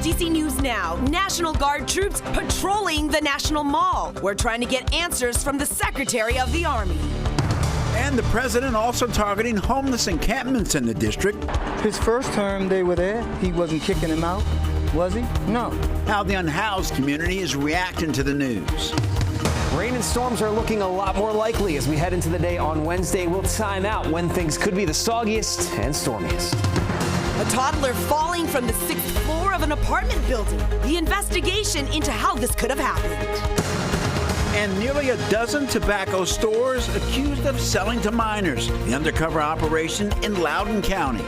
DC News Now, National Guard troops patrolling the National Mall. We're trying to get answers from the Secretary of the Army. And the president also targeting homeless encampments in the district. His first term they were there, he wasn't kicking them out, was he? No. How the unhoused community is reacting to the news. Rain and storms are looking a lot more likely as we head into the day on Wednesday. We'll time out when things could be the soggiest and stormiest. A toddler falling from the 6th floor of an apartment building. The investigation into how this could have happened. And nearly a dozen tobacco stores accused of selling to minors. The undercover operation in Loudoun County.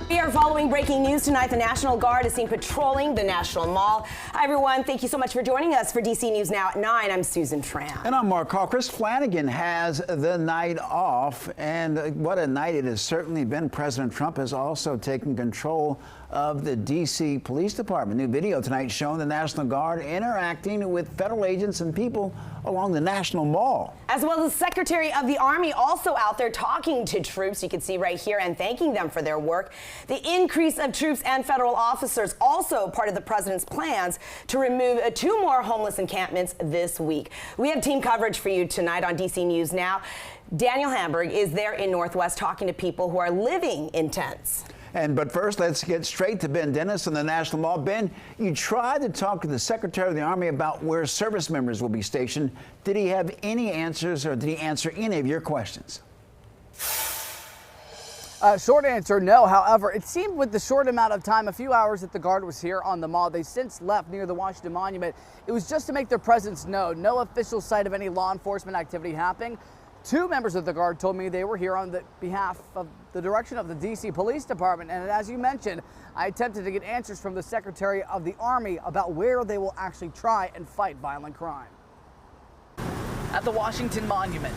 We are following breaking news tonight. The National Guard is seen patrolling the National Mall. Hi, everyone. Thank you so much for joining us for DC News Now at 9. I'm Susan Tran. And I'm Mark Hall. Chris Flanagan has the night off. And what a night it has certainly been. President Trump has also taken control of the D.C. Police Department. New video tonight showing the National Guard interacting with federal agents and people along the National Mall. As well as the Secretary of the Army also out there talking to troops, you can see right here, and thanking them for their work. The increase of troops and federal officers also part of the president's plans to remove 2 more homeless encampments this week. We have team coverage for you tonight on DC News Now. Daniel Hamburg is there in Northwest talking to people who are living in tents. But first, let's get straight to Ben Dennis on the National Mall. Ben, you tried to talk to the Secretary of the Army about where service members will be stationed. Did he have any answers, or did he answer any of your questions? Short answer, no. However, it seemed with the short amount of time, a few hours that the Guard was here on the mall, they since left near the Washington Monument. It was just to make their presence known. No official sight of any law enforcement activity happening. 2 members of the Guard told me they were here on the behalf of the direction of the D.C. Police Department. And as you mentioned, I attempted to get answers from the Secretary of the Army about where they will actually try and fight violent crime. At the Washington Monument,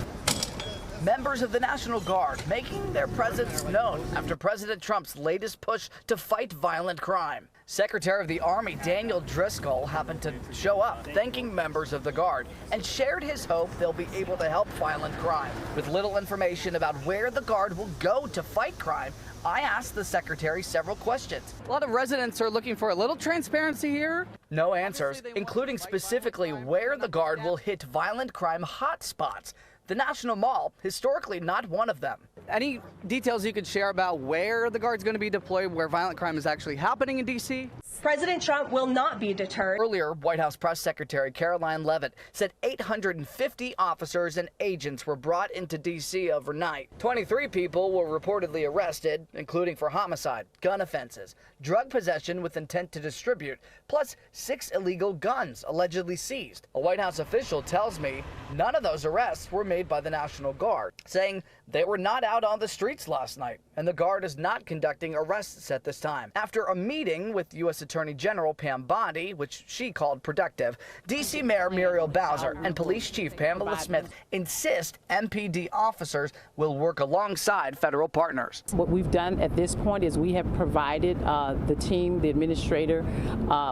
members of the National Guard making their presence known after President Trump's latest push to fight violent crime. Secretary of the Army Daniel Driscoll happened to show up, thanking members of the Guard, and shared his hope they'll be able to help violent crime. With little information about where the Guard will go to fight crime, I asked the Secretary several questions. A lot of residents are looking for a little transparency here. No answers, including specifically where the Guard will hit violent crime hotspots. The National Mall, historically not one of them. Any details you could share about where the Guard's going to be deployed, where violent crime is actually happening in D.C.? President Trump will not be deterred. Earlier, White House Press Secretary Caroline Leavitt said 850 officers and agents were brought into D.C. overnight. 23 people were reportedly arrested, including for homicide, gun offenses, drug possession with intent to distribute, plus 6 illegal guns allegedly seized. A White House official tells me none of those arrests were made by the National Guard, saying they were not out on the streets last night, and the Guard is not conducting arrests at this time. After a meeting with U.S. Attorney General Pam Bondi, which she called productive, D.C. Mayor Muriel Bowser and Police Chief Pamela Smith insist MPD officers will work alongside federal partners. What we've done at this point is we have provided the team, the administrator,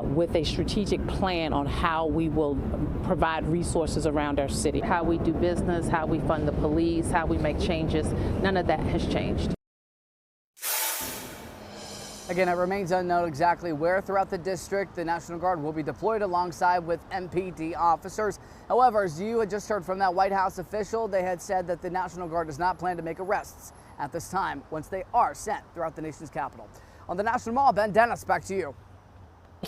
with a strategic plan on how we will provide resources around our city. How we do business, how we fund the police, how we make changes, none of that has changed. Again, it remains unknown exactly where throughout the district the National Guard will be deployed alongside with MPD officers. However, as you had just heard from that White House official, they had said that the National Guard does not plan to make arrests at this time once they are sent throughout the nation's capital. On the National Mall, Ben Dennis, back to you.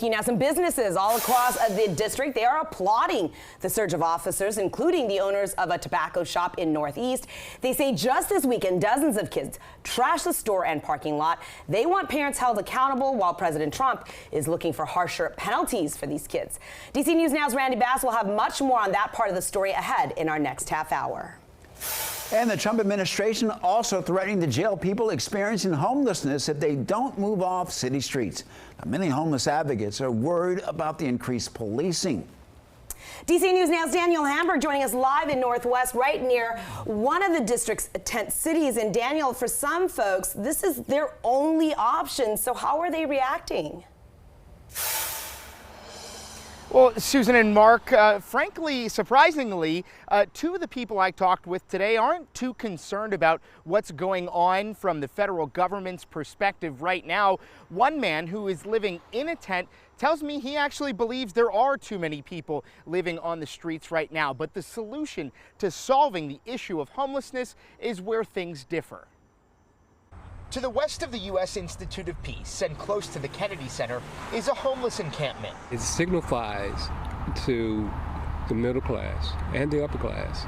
Now, some businesses all across the district, they are applauding the surge of officers, including the owners of a tobacco shop in Northeast. They say just this weekend, dozens of kids trashed the store and parking lot. They want parents held accountable, while President Trump is looking for harsher penalties for these kids. DC News Now's Randy Bass will have much more on that part of the story ahead in our next half hour. And the Trump administration also threatening to jail people experiencing homelessness if they don't move off city streets. Now, many homeless advocates are worried about the increased policing. DC News Now's Daniel Hamburg joining us live in Northwest, right near one of the district's tent cities. And Daniel, for some folks, this is their only option. So how are they reacting? Well, Susan and Mark, frankly, surprisingly, two of the people I talked with today aren't too concerned about what's going on from the federal government's perspective right now. One man who is living in a tent tells me he actually believes there are too many people living on the streets right now, but the solution to solving the issue of homelessness is where things differ. To the west of the U.S. Institute of Peace and close to the Kennedy Center is a homeless encampment. It signifies to the middle class and the upper class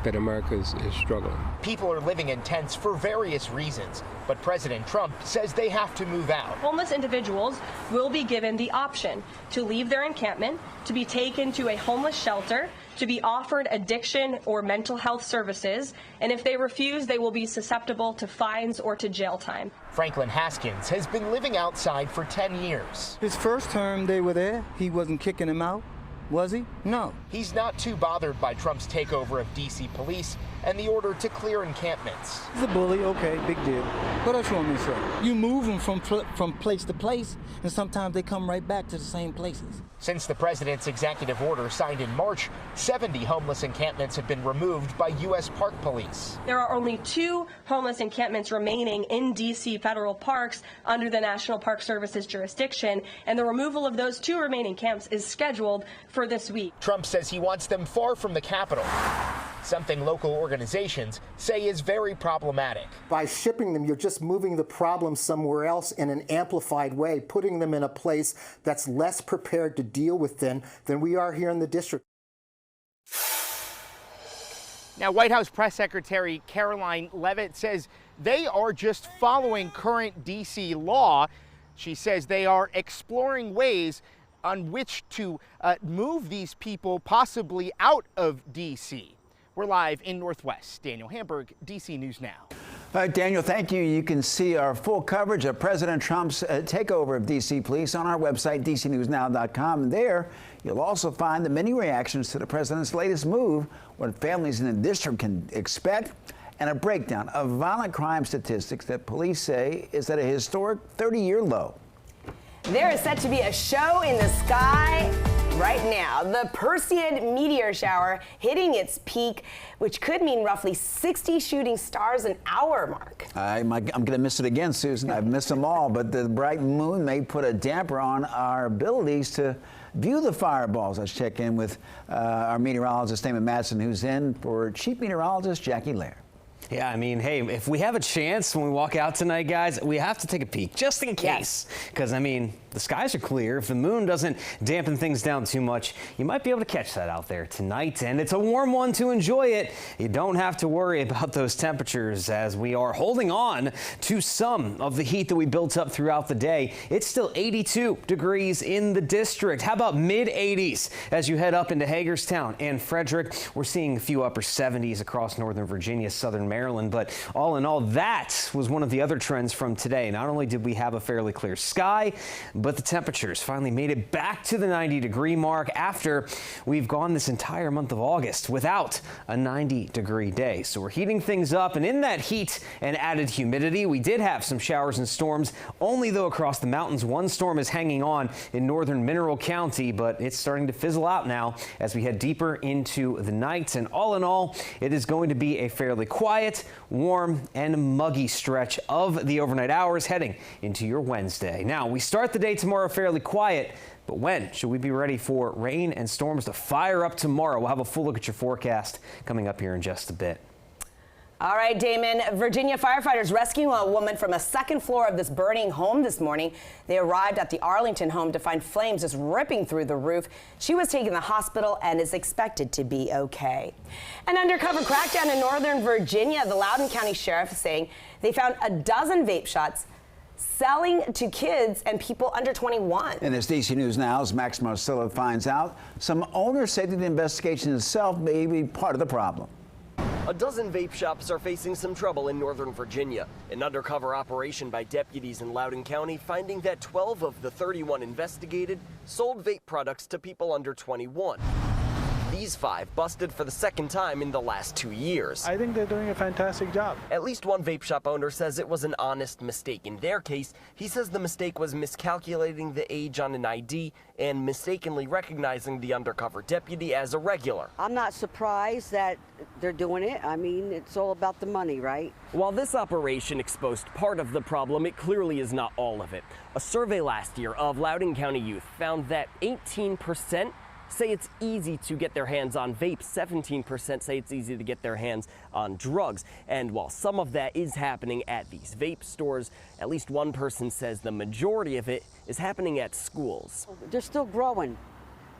that America is struggling. People are living in tents for various reasons, but President Trump says they have to move out. Homeless individuals will be given the option to leave their encampment, to be taken to a homeless shelter, to be offered addiction or mental health services, and if they refuse, they will be susceptible to fines or to jail time. Franklin Haskins has been living outside for 10 years. His first term they were there, he wasn't kicking him out, was he? No. He's not too bothered by Trump's takeover of D.C. police and the order to clear encampments. He's a bully, okay, big deal. What else you want me to say? You move them from place to place, and sometimes they come right back to the same places. Since the president's executive order signed in March, 70 homeless encampments have been removed by U.S. Park Police. There are only 2 homeless encampments remaining in D.C. federal parks under the National Park Service's jurisdiction, and the removal of those 2 remaining camps is scheduled for this week. Trump says he wants them far from the Capitol, something local organizations say is very problematic. By shipping them, you're just moving the problem somewhere else in an amplified way, putting them in a place that's less prepared to deal with them than we are here in the district. Now, White House Press Secretary Caroline Leavitt says they are just following current D.C. law. She says they are exploring ways on which to move these people possibly out of D.C. We're live in Northwest. Daniel Hamburg, D.C. News Now. All right, Daniel, thank you. You can see our full coverage of President Trump's takeover of D.C. police on our website, dcnewsnow.com. There, you'll also find the many reactions to the president's latest move, what families in the district can expect, and a breakdown of violent crime statistics that police say is at a historic 30-year low. There is set to be a show in the sky right now. The Perseid meteor shower hitting its peak, which could mean roughly 60 shooting stars an hour, Mark. I'm going to miss it again, Susan. I've missed them all, but the bright moon may put a damper on our abilities to view the fireballs. Let's check in with our meteorologist, Damon Madsen, who's in for Chief Meteorologist Jackie Lair. Yeah, I mean, hey, if we have a chance when we walk out tonight, guys, we have to take a peek just in case. Because, I mean, the skies are clear. If the moon doesn't dampen things down too much, you might be able to catch that out there tonight. And it's a warm one to enjoy it. You don't have to worry about those temperatures as we are holding on to some of the heat that we built up throughout the day. It's still 82 degrees in the district. How about mid-80s as you head up into Hagerstown and Frederick? We're seeing a few upper 70s across northern Virginia, southern Maryland. But all in all, that was one of the other trends from today. Not only did we have a fairly clear sky, but the temperatures finally made it back to the 90-degree mark after we've gone this entire month of August without a 90-degree day. So we're heating things up, and in that heat and added humidity, we did have some showers and storms, only though across the mountains. One storm is hanging on in northern Mineral County, but it's starting to fizzle out now as we head deeper into the night. And all in all, it is going to be a fairly quiet, warm, and muggy stretch of the overnight hours heading into your Wednesday. Now, we start the day tomorrow fairly quiet, but when should we be ready for rain and storms to fire up tomorrow? We'll have a full look at your forecast coming up here in just a bit. All right, Damon. Virginia firefighters rescuing a woman from a second floor of this burning home this morning. They arrived at the Arlington home to find flames just ripping through the roof. She was taken to the hospital and is expected to be okay. An undercover crackdown in northern Virginia. The Loudoun County Sheriff is saying they found a dozen vape shots selling to kids and people under 21. And as DC News Now's Max Marcillo finds out, some owners say that the investigation itself may be part of the problem. A dozen vape shops are facing some trouble in northern Virginia. An undercover operation by deputies in Loudoun County finding that 12 of the 31 investigated sold vape products to people under 21. These 5 busted for the second time in the last 2 years. I think they're doing a fantastic job. At least one vape shop owner says it was an honest mistake. In their case, he says the mistake was miscalculating the age on an ID and mistakenly recognizing the undercover deputy as a regular. I'm not surprised that they're doing it. I mean, it's all about the money, right? While this operation exposed part of the problem, it clearly is not all of it. A survey last year of Loudoun County youth found that 18% say it's easy to get their hands on vapes. 17% say it's easy to get their hands on drugs. And while some of that is happening at these vape stores, at least one person says the majority of it is happening at schools. They're still growing.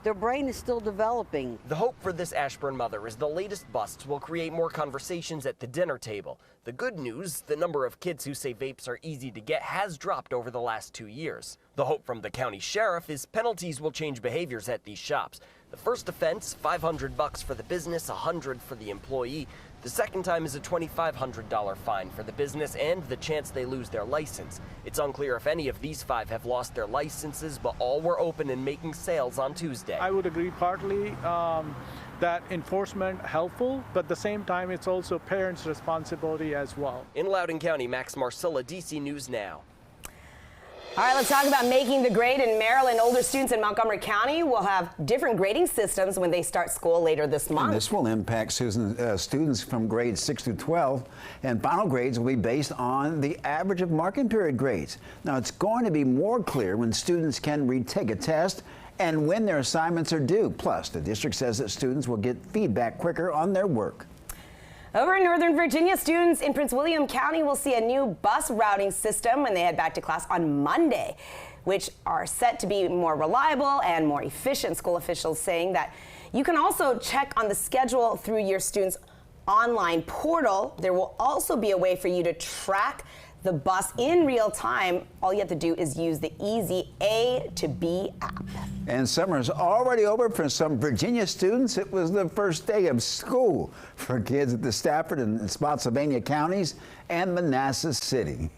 Their brain is still developing. The hope for this Ashburn mother is the latest busts will create more conversations at the dinner table. The good news, the number of kids who say vapes are easy to get has dropped over the last 2 years. The hope from the county sheriff is penalties will change behaviors at these shops. The first offense, $500 for the business, $100 for the employee. The second time is a $2,500 fine for the business and the chance they lose their license. It's unclear if any of these 5 have lost their licenses, but all were open and making sales on Tuesday. I would agree partly that enforcement helpful, but at the same time it's also parents' responsibility as well. In Loudoun County, Max Marcilla, DC News Now. All right, let's talk about making the grade in Maryland. Older students in Montgomery County will have different grading systems when they start school later this month. And this will impact students from grades 6 through 12, and final grades will be based on the average of marking period grades. Now, it's going to be more clear when students can retake a test and when their assignments are due. Plus, the district says that students will get feedback quicker on their work. Over in Northern Virginia, students in Prince William County will see a new bus routing system when they head back to class on Monday, which are set to be more reliable and more efficient. School officials saying that you can also check on the schedule through your students' online portal. There will also be a way for you to track the bus in real time. All you have to do is use the Easy A to B app. And summer is already over for some Virginia students. It was the first day of school for kids at the Stafford and Spotsylvania counties and Manassas City.